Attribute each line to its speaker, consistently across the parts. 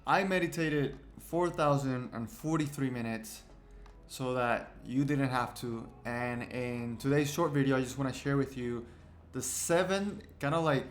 Speaker 1: I meditated 4,043 minutes so that you didn't have to. And in today's short video, I just want to share with you the 7 kind of like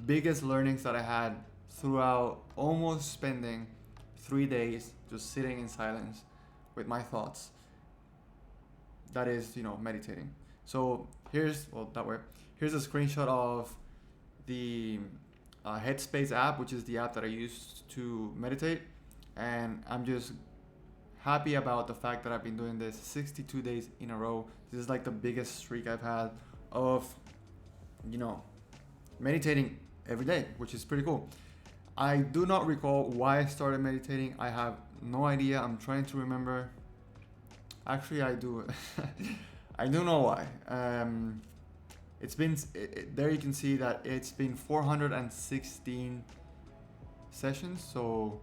Speaker 1: biggest learnings that I had throughout almost spending 3 days just sitting in silence with my thoughts. That is, meditating. So here's a screenshot of the Headspace app, which is the app that I use to meditate, and I'm just happy about the fact that I've been doing this 62 days in a row. This is like the biggest streak I've had of, meditating every day, which is pretty cool. I do not recall why I started meditating. I have no idea. I'm trying to remember. Actually, I do. I do know why. It's been there. You can see that it's been 416 sessions. So,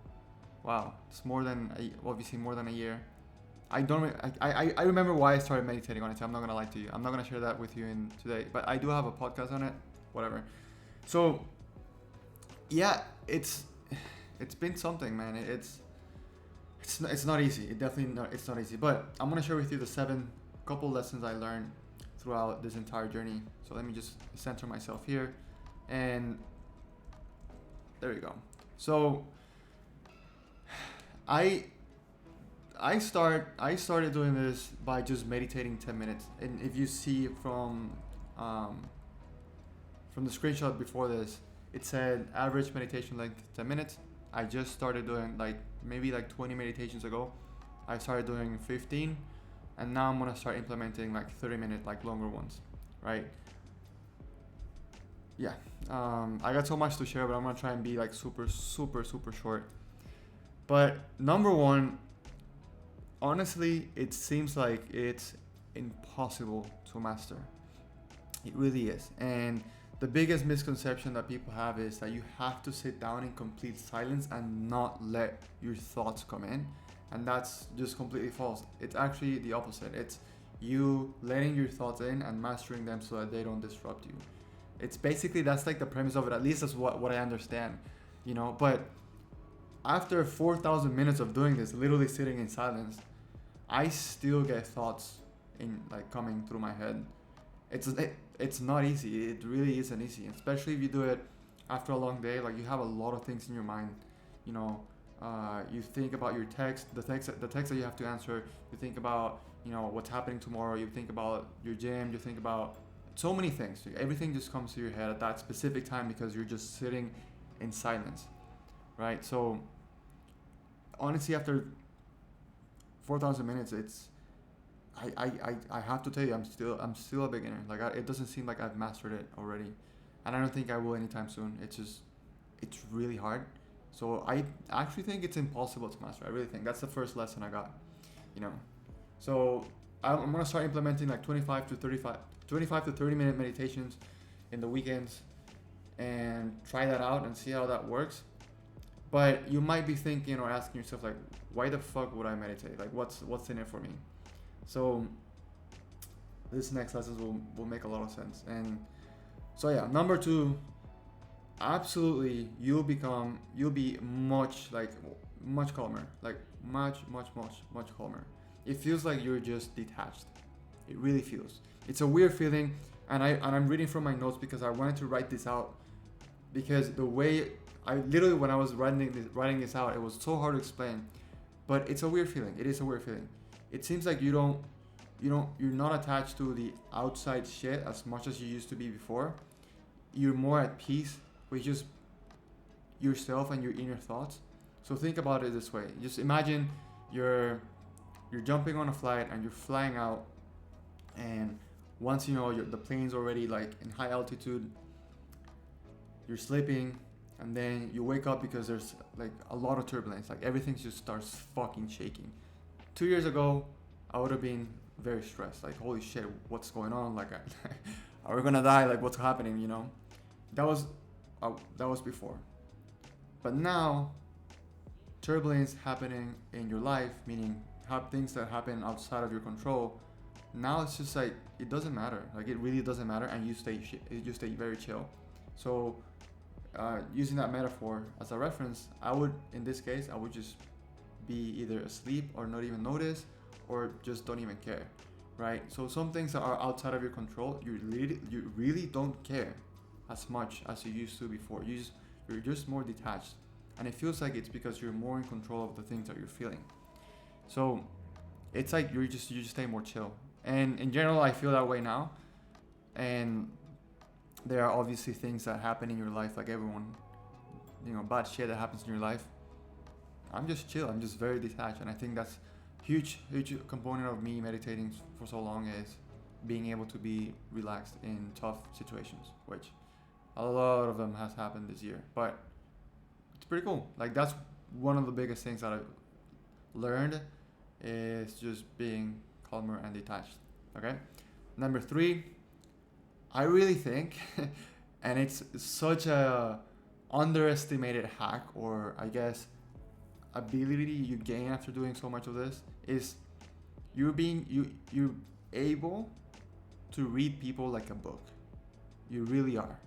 Speaker 1: wow, it's obviously more than a year. I remember why I started meditating on it. I'm not gonna lie to you. I'm not gonna share that with you in today. But I do have a podcast on it. Whatever. So, yeah, it's been something, man. It's not easy. It's not easy. But I'm gonna share with you the 7 couple lessons I learned throughout this entire journey. So let me just center myself here, and there you go. So I started doing this by just meditating 10 minutes, and if you see from the screenshot before this, it said average meditation length 10 minutes. I just started doing maybe 20 meditations ago. I started doing 15, and now I'm gonna start implementing 30-minute longer ones, right? Yeah. I got so much to share, but I'm gonna try and be super short. But number one, honestly, it seems like it's impossible to master. It really is. And the biggest misconception that people have is that you have to sit down in complete silence and not let your thoughts come in. And that's just completely false. It's actually the opposite. It's you letting your thoughts in and mastering them so that they don't disrupt you. It's basically, that's the premise of it. At least that's what I understand, But after 4,000 minutes of doing this, literally sitting in silence, I still get thoughts coming through my head. It's not easy. It really isn't easy, especially if you do it after a long day. You have a lot of things in your mind. You think about your the text that you have to answer. You think about what's happening tomorrow. You think about your gym. You think about so many things. Everything just comes to your head at that specific time because you're just sitting in silence, right? So honestly, after 4,000 minutes, I have to tell you, I'm still a beginner. It doesn't seem like I've mastered it already, and I don't think I will anytime soon. It's really hard. So I actually think it's impossible to master. I really think that's the first lesson I got. So I'm gonna start implementing 25 to 30 minute meditations in the weekends, and try that out and see how that works. But you might be thinking or asking yourself why the fuck would I meditate? What's in it for me? So this next lesson will make a lot of sense. And so yeah, number 2, absolutely, you'll be much calmer, much calmer. It feels like you're just detached. It really feels. It's a weird feeling, and I'm reading from my notes because I wanted to write this out, because the way I literally, when I was writing this out, it was so hard to explain, but it's a weird feeling. It is a weird feeling. It seems like you're not attached to the outside shit as much as you used to be before. You're more at peace with just yourself and your inner thoughts. So think about it this way. Just imagine you're jumping on a flight and you're flying out, and once the plane's already in high altitude, you're sleeping, and then you wake up because there's a lot of turbulence. Everything just starts fucking shaking. 2 years ago, I would have been very stressed. Holy shit, what's going on? Are we gonna die? What's happening? That was before. But now, turbulence happening in your life, meaning things that happen outside of your control. Now it's just it doesn't matter. It really doesn't matter, and you stay very chill. So using that metaphor as a reference, I would, in this case, I would just be either asleep or not even notice, or just don't even care, right? So some things that are outside of your control, you really don't care as much as you used to before. You're just more detached, and it feels like it's because you're more in control of the things that you're feeling. So it's like you just stay more chill. And in general, I feel that way now. And there are obviously things that happen in your life, like everyone, bad shit that happens in your life. I'm just chill. I'm just very detached, and I think that's huge component of me meditating for so long is being able to be relaxed in tough situations, which a lot of them has happened this year. But it's pretty cool. Like that's one of the biggest things that I've learned is just being calmer and detached. Okay. Number 3, I really think, and it's such a underestimated hack, or I guess ability you gain after doing so much of this, is you're able to read people like a book. You really are.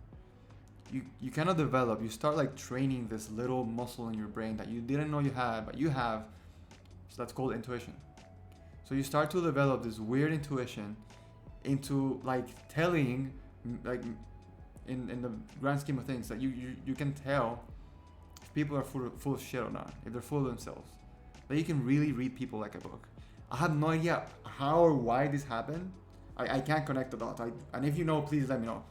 Speaker 1: You kind of develop, you start like training this little muscle in your brain that you didn't know you had, but you have. So that's called intuition. So you start to develop this weird intuition into like telling, like in the grand scheme of things, that you can tell if people are full of shit or not, if they're full of themselves. That you can really read people like a book. I have no idea how or why this happened. I can't connect the dots. And if you know, please let me know.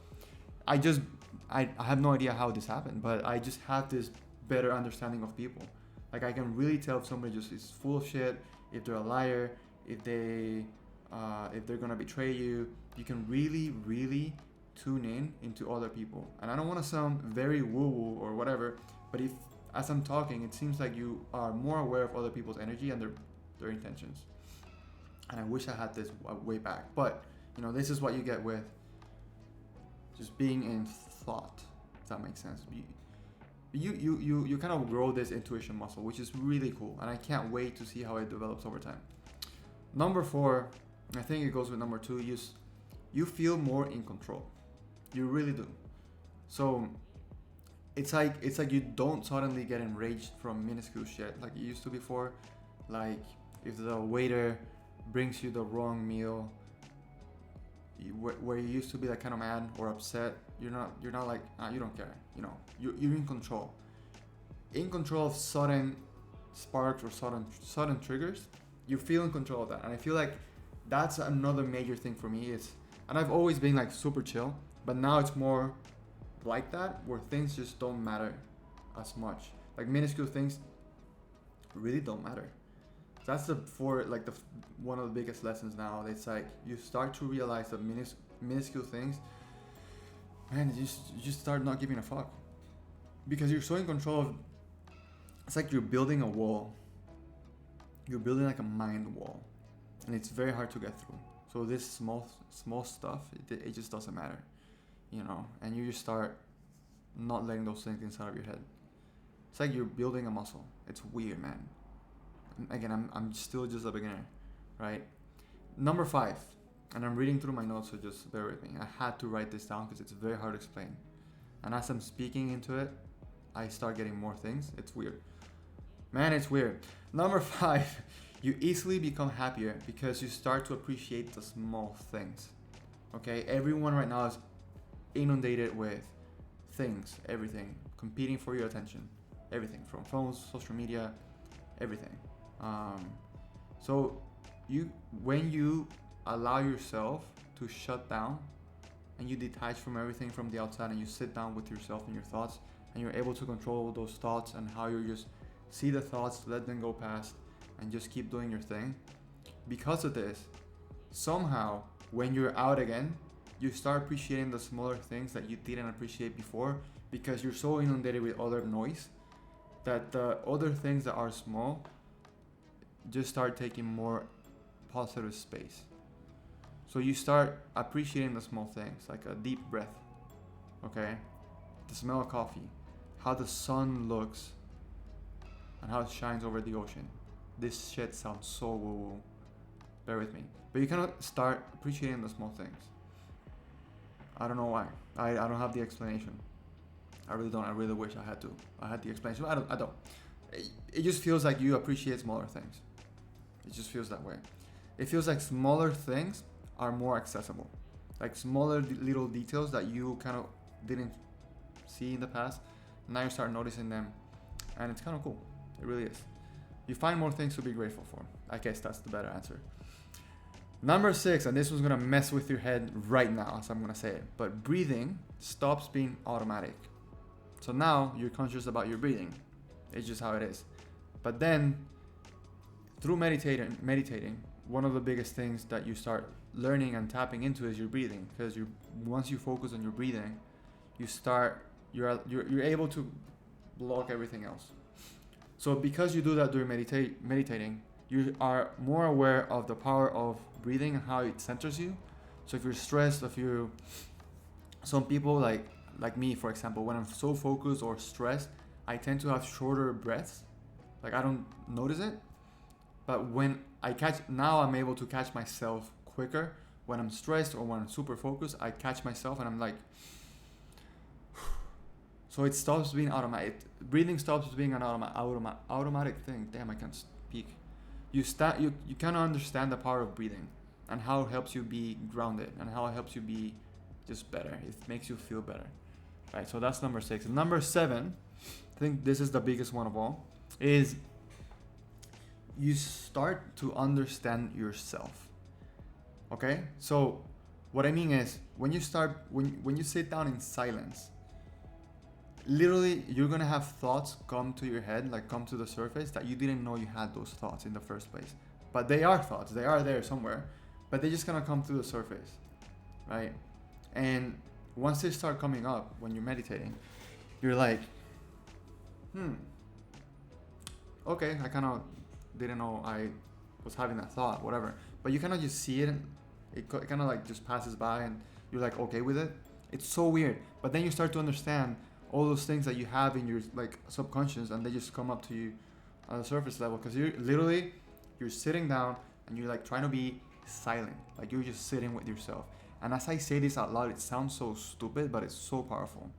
Speaker 1: I have no idea how this happened, but I just have this better understanding of people. Like I can really tell if somebody just is full of shit, if they're a liar, if they're gonna betray you. You can really, really tune in into other people. And I don't want to sound very woo-woo or whatever, but if as I'm talking, it seems like you are more aware of other people's energy and their intentions. And I wish I had this way back, but this is what you get with just being in thought, if that makes sense. You kind of grow this intuition muscle, which is really cool, and I can't wait to see how it develops over time. Number 4, I think it goes with number 2, you feel more in control. You really do. So it's like you don't suddenly get enraged from minuscule shit like you used to before. Like if the waiter brings you the wrong meal, where you used to be like kind of mad or upset, you're not like you don't care. You're in control of sudden sparks or sudden triggers. You feel in control of that, and I feel like that's another major thing for me. And I've always been like super chill, but now it's more like that, where things just don't matter as much. Like minuscule things really don't matter. That's one of the biggest lessons now. It's like you start to realize that minuscule things, man, you just start not giving a fuck, because you're so in control of. It's like you're building a wall. You're building like a mind wall, and it's very hard to get through. So this small stuff, it just doesn't matter, and you just start not letting those things inside of your head. It's like you're building a muscle. It's weird, man. Again, I'm still just a beginner, right? Number 5, and I'm reading through my notes, so just bear with me. I had to write this down because it's very hard to explain. And as I'm speaking into it, I start getting more things. It's weird. Man, it's weird. Number 5, you easily become happier because you start to appreciate the small things. Okay? Everyone right now is inundated with things, everything, competing for your attention. Everything, from phones, social media, everything. So when you allow yourself to shut down and you detach from everything from the outside, and you sit down with yourself and your thoughts, and you're able to control those thoughts and how you just see the thoughts, let them go past, and just keep doing your thing. Because of this, somehow when you're out again, you start appreciating the smaller things that you didn't appreciate before, because you're so inundated with other noise that the other things that are small just start taking more positive space. So you start appreciating the small things, like a deep breath, okay? The smell of coffee, how the sun looks, and how it shines over the ocean. This shit sounds so woo-woo. Bear with me. But you cannot start appreciating the small things. I don't know why. I don't have the explanation. I really don't. I really wish I had the explanation. But I don't. It just feels like you appreciate smaller things. It just feels that way. It feels like smaller things are more accessible. Like smaller little details that you kind of didn't see in the past. Now you start noticing them, and it's kind of cool. It really is. You find more things to be grateful for. I guess that's the better answer. Number 6, and this one's gonna mess with your head right now, so I'm gonna say it. But breathing stops being automatic. So now you're conscious about your breathing. It's just how it is. But then, through meditating, one of the biggest things that you start learning and tapping into is your breathing. Because once you focus on your breathing, you're able to block everything else. So because you do that during meditating, you are more aware of the power of breathing and how it centers you. So if you're stressed, some people like me, for example, when I'm so focused or stressed, I tend to have shorter breaths. Like I don't notice it, but when now I'm able to catch myself quicker. When I'm stressed or when I'm super focused, I catch myself and I'm like, so it stops being automatic. Breathing stops being an automatic thing. Damn, I can't speak. You kind of understand the power of breathing and how it helps you be grounded and how it helps you be just better. It makes you feel better, right? So that's number 6. And number 7, I think this is the biggest one of all, is you start to understand yourself. Okay? So what I mean is when you sit down in silence, literally you're gonna have thoughts come to your head, like come to the surface that you didn't know you had those thoughts in the first place. But they are thoughts, they are there somewhere, but they're just gonna come to the surface, right? And once they start coming up when you're meditating, you're like, okay, I kind of didn't know I was having that thought, whatever. But you kind of just see it, and it kind of like just passes by, and you're like okay with it. It's so weird. But then you start to understand all those things that you have in your like subconscious, and they just come up to you on the surface level, because you're sitting down and you're like trying to be silent, like you're just sitting with yourself. And as I say this out loud, it sounds so stupid, but it's so powerful.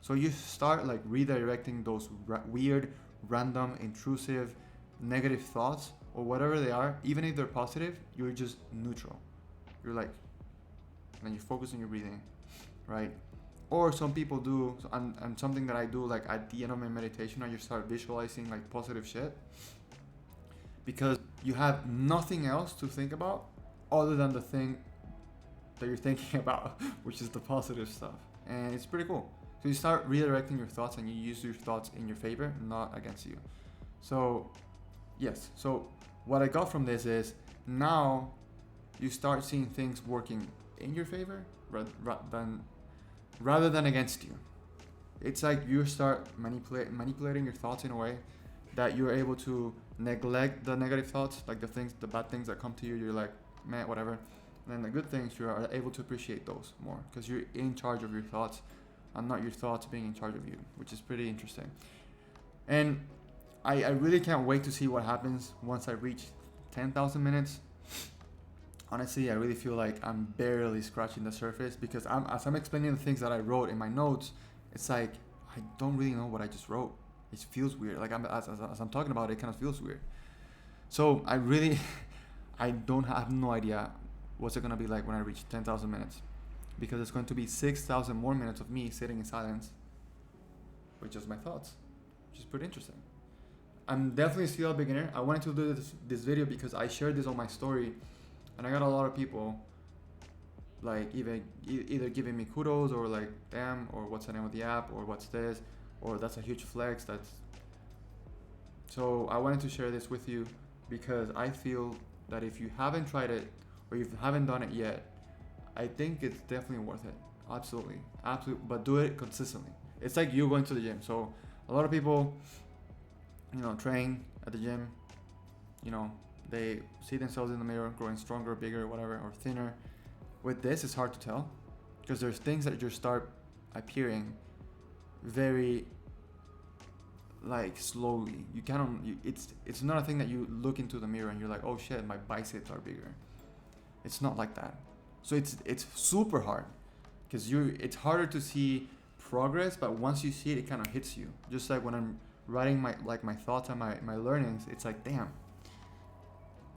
Speaker 1: So you start like redirecting those weird, random, intrusive, negative thoughts or whatever they are. Even if they're positive, you're just neutral. You're like, and you focus on your breathing, right? Or some people do, and something that I do, like at the end of my meditation, I just start visualizing like positive shit, because you have nothing else to think about other than the thing that you're thinking about, which is the positive stuff. And it's pretty cool. So you start redirecting your thoughts, and you use your thoughts in your favor, not against you. So yes, so what I got from this is now you start seeing things working in your favor rather than against you. It's like you start manipulating your thoughts in a way that you're able to neglect the negative thoughts, like the bad things that come to you. You're like, man, whatever. And then the good things, you are able to appreciate those more, because you're in charge of your thoughts and not your thoughts being in charge of you, which is pretty interesting. And I really can't wait to see what happens once I reach 10,000 minutes. Honestly, I really feel like I'm barely scratching the surface, because as I'm explaining the things that I wrote in my notes, it's like I don't really know what I just wrote. It feels weird. Like as I'm talking about it, kind of feels weird. So I have no idea what's it gonna be like when I reach 10,000 minutes, because it's going to be 6,000 more minutes of me sitting in silence with just my thoughts, which is pretty interesting. I'm definitely still a beginner. I wanted to do this video because I shared this on my story, and I got a lot of people like either giving me kudos or like, damn, or what's the name of the app, or what's this, or that's a huge flex. So I wanted to share this with you, because I feel that if you haven't tried it or if you haven't done it yet, I think it's definitely worth it. Absolutely, but do it consistently. It's like you going to the gym. So a lot of people, train at the gym, they see themselves in the mirror growing stronger, bigger, whatever, or thinner. With this, it's hard to tell, because there's things that just start appearing very like slowly. It's not a thing that you look into the mirror and you're like, oh shit, my biceps are bigger. It's not like that. So it's super hard, because it's harder to see progress, but once you see it, it kind of hits you. Just like when I'm writing my thoughts and my learnings, it's like, damn,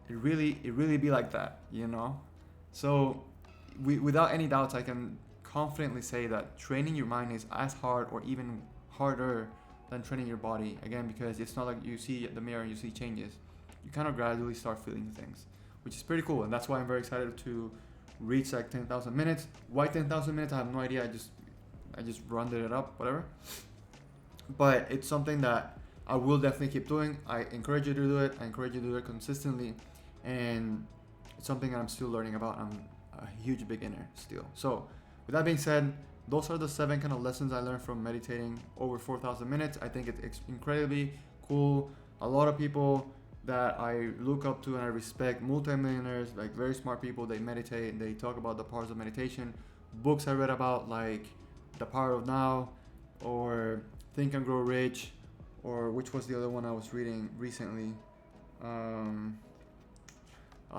Speaker 1: it really be like that, you know. So without any doubts, I can confidently say that training your mind is as hard or even harder than training your body, again, because it's not like you see the mirror and you see changes. You kind of gradually start feeling things, which is pretty cool. And that's why I'm very excited to reach like 10,000 minutes. Why 10,000 minutes? I have no idea. I just rounded it up, whatever. But it's something that I will definitely keep doing. I encourage you to do it. I encourage you to do it consistently. And it's something that I'm still learning about. I'm a huge beginner still. So with that being said, those are the 7 kind of lessons I learned from meditating over 4,000 minutes. I think it's incredibly cool. A lot of people that I look up to and I respect, multimillionaires, like very smart people, they meditate, they talk about the powers of meditation. Books I read about, like The Power of Now, or Think and Grow Rich, or which was the other one I was reading recently,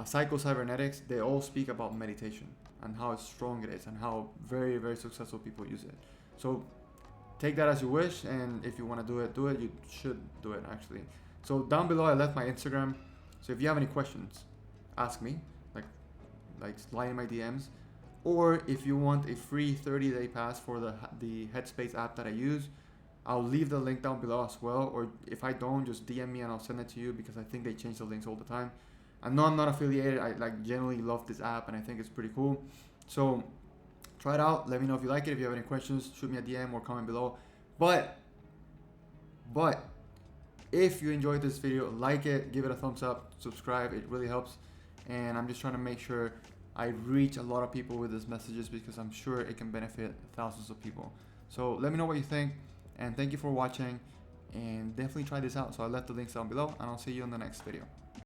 Speaker 1: Psycho-Cybernetics. They all speak about meditation and how strong it is and how very, very successful people use it. So take that as you wish, and if you want to do it. You should do it, actually. So down below I left my Instagram, so if you have any questions, ask me, like slide in my DMs, or if you want a free 30-day pass for the Headspace app that I use, I'll leave the link down below as well, or if I don't, just DM me and I'll send it to you, because I think they change the links all the time. I know I'm not affiliated, I genuinely love this app and I think it's pretty cool. So try it out, let me know if you like it. If you have any questions, shoot me a DM or comment below. But if you enjoyed this video, like it, give it a thumbs up, subscribe, it really helps. And I'm just trying to make sure I reach a lot of people with these messages, because I'm sure it can benefit thousands of people. So let me know what you think, and thank you for watching, and definitely try this out. So I left the links down below, and I'll see you in the next video.